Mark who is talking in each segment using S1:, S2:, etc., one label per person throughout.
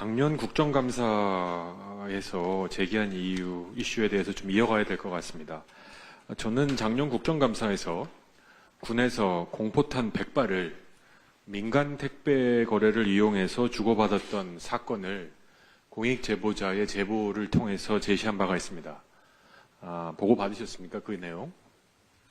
S1: 작년 국정감사에서 제기한 이슈에 대해서 좀 이어가야 될 것 같습니다. 저는 작년 국정감사에서 군에서 공포탄 100발을 민간 택배 거래를 이용해서 주고받았던 사건을 공익 제보자의 제보를 통해서 제시한 바가 있습니다. 보고 받으셨습니까? 그 내용?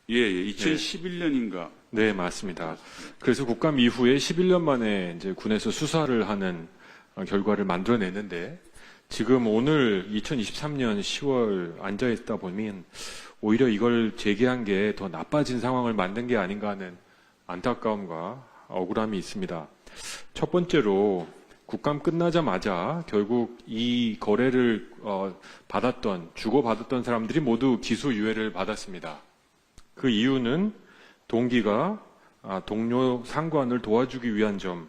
S2: 예, 2011년인가?
S1: 네, 맞습니다. 그래서 국감 이후에 11년 만에 이제 군에서 수사를 하는 결과를 만들어냈는데, 지금 오늘 2023년 10월 앉아있다 보면 오히려 이걸 제기한 게 더 나빠진 상황을 만든 게 아닌가 하는 안타까움과 억울함이 있습니다. 첫 번째로 국감 끝나자마자 결국 이 거래를 주고받았던 사람들이 모두 기소유예를 받았습니다. 그 이유는 동기가 동료 상관을 도와주기 위한 점,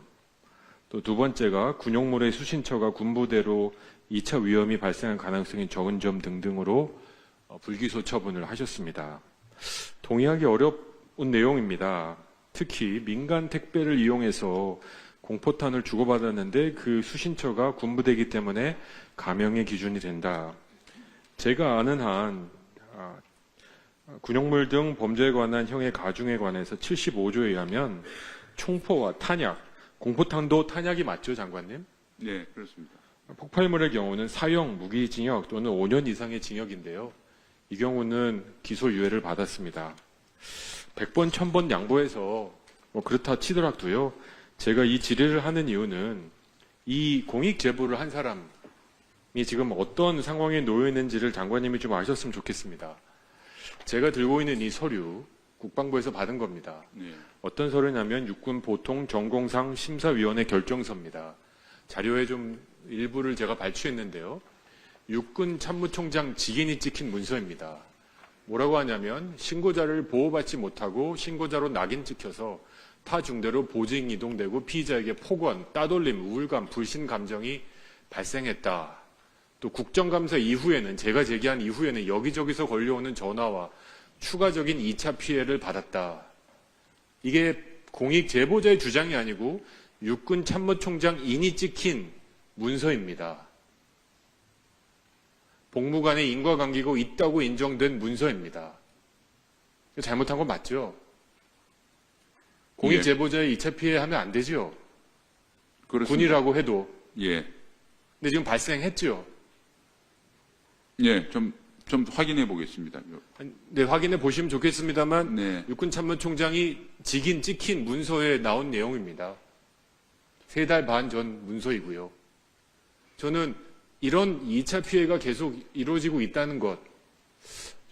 S1: 또 두 번째가 군용물의 수신처가 군부대로 2차 위험이 발생할 가능성이 적은 점 등등으로 불기소 처분을 하셨습니다. 동의하기 어려운 내용입니다. 특히 민간 택배를 이용해서 공포탄을 주고받았는데 그 수신처가 군부대이기 때문에 감형의 기준이 된다. 제가 아는 한 군용물 등 범죄에 관한 형의 가중에 관해서 75조에 의하면 총포와 탄약, 공포탄도 탄약이 맞죠, 장관님?
S2: 네, 그렇습니다.
S1: 폭발물의 경우는 사형, 무기징역 또는 5년 이상의 징역인데요. 이 경우는 기소유예를 받았습니다. 100번, 1000번 양보해서 그렇다 치더라도요. 제가 이 질의를 하는 이유는 이 공익 제보를 한 사람이 지금 어떤 상황에 놓여 있는지를 장관님이 좀 아셨으면 좋겠습니다. 제가 들고 있는 이 서류, 국방부에서 받은 겁니다.
S2: 네.
S1: 어떤 서류냐면 육군 보통 전공상 심사위원회 결정서입니다. 자료의 좀 일부를 제가 발췌했는데요. 육군 참모총장 직인이 찍힌 문서입니다. 뭐라고 하냐면 신고자를 보호받지 못하고 신고자로 낙인 찍혀서 타 중대로 보직 이동되고 피의자에게 폭언, 따돌림, 우울감, 불신 감정이 발생했다. 또 국정감사 이후에는 제가 제기한 이후에는 여기저기서 걸려오는 전화와 추가적인 2차 피해를 받았다. 이게 공익 제보자의 주장이 아니고 육군 참모총장 인이 찍힌 문서입니다. 복무관의 인과관계가 있다고 인정된 문서입니다. 잘못한 건 맞죠? 공익 제보자의 2차 피해 하면 안 되죠?
S2: 그렇습니다.
S1: 군이라고 해도.
S2: 예.
S1: 근데 지금 발생했죠?
S2: 예, 좀 확인해 보겠습니다.
S1: 네, 확인해 보시면 좋겠습니다만,
S2: 네.
S1: 육군 참모총장이 직인 찍힌 문서에 나온 내용입니다. 3달 반 전 문서이고요. 저는 이런 2차 피해가 계속 이루어지고 있다는 것,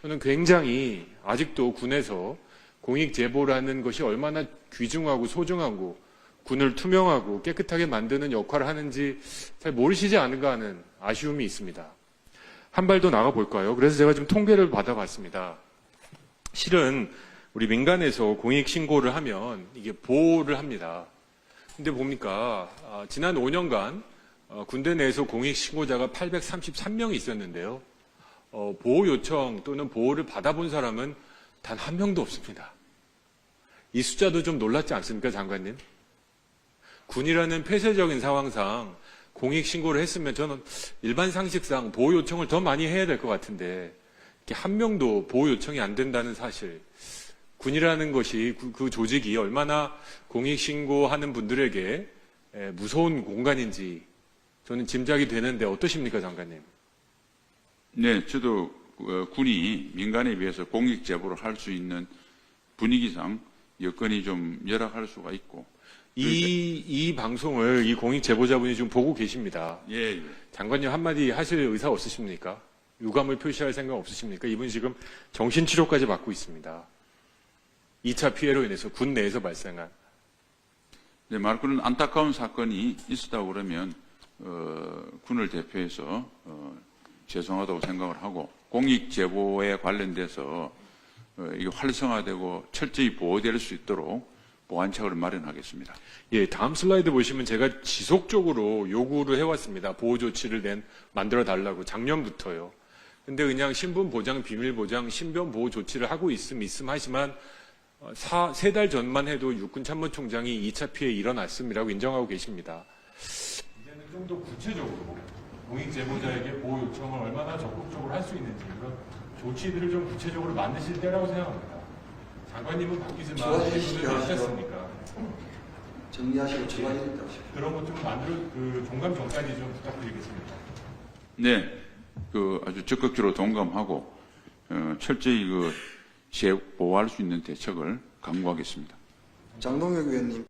S1: 저는 굉장히 아직도 군에서 공익 제보라는 것이 얼마나 귀중하고 소중하고 군을 투명하고 깨끗하게 만드는 역할을 하는지 잘 모르시지 않은가 하는 아쉬움이 있습니다. 한 발 더 나가볼까요? 그래서 제가 지금 통계를 받아봤습니다. 실은 우리 민간에서 공익 신고를 하면 이게 보호를 합니다. 근데 봅니까? 지난 5년간 군대 내에서 공익 신고자가 833명이 있었는데요. 보호 요청 또는 보호를 받아본 사람은 단 한 명도 없습니다. 이 숫자도 좀 놀랍지 않습니까, 장관님? 군이라는 폐쇄적인 상황상 공익 신고를 했으면 저는 일반 상식상 보호 요청을 더 많이 해야 될 것 같은데 한 명도 보호 요청이 안 된다는 사실, 군이라는 것이 그 조직이 얼마나 공익 신고하는 분들에게 무서운 공간인지 저는 짐작이 되는데 어떠십니까, 장관님?
S2: 네, 저도 군이 민간에 비해서 공익 제보를 할 수 있는 분위기상 여건이 좀 열악할 수가 있고,
S1: 이 방송을 이 공익 제보자분이 지금 보고 계십니다.
S2: 예.
S1: 장관님 한마디 하실 의사 없으십니까? 유감을 표시할 생각 없으십니까? 이분 지금 정신치료까지 받고 있습니다. 2차 피해로 인해서 군 내에서 발생한.
S2: 네, 그런 안타까운 사건이 있었다고 그러면 군을 대표해서 죄송하다고 생각을 하고, 공익 제보에 관련돼서 이게 활성화되고 철저히 보호될 수 있도록 보완책을 마련하겠습니다.
S1: 예, 다음 슬라이드 보시면 제가 지속적으로 요구를 해왔습니다. 보호 조치를 만들어 달라고, 작년부터요. 근데 그냥 신분 보장, 비밀 보장, 신변 보호 조치를 하고 있음 하지만 3달 전만 해도 육군 참모총장이 2차 피해 일어났음이라고 인정하고 계십니다. 이제는 좀 좀 더 구체적으로 공익 제보자에게 보호 요청을 얼마나 적극적으로 할 수 있는지 그런 조치들을 좀 구체적으로 만드실 때라고 생각합니다. 장관님은 바뀌지만
S3: 좋아지시죠.
S1: 어떻습니까?
S3: 정리하시고 처방이 된다고 싶습니다.
S1: 그런 것 좀 종감 전까지 좀 부탁드리겠습니다.
S2: 네, 아주 적극적으로 동감하고 철저히 보호할 수 있는 대책을 강구하겠습니다.
S3: 장동혁 의원님.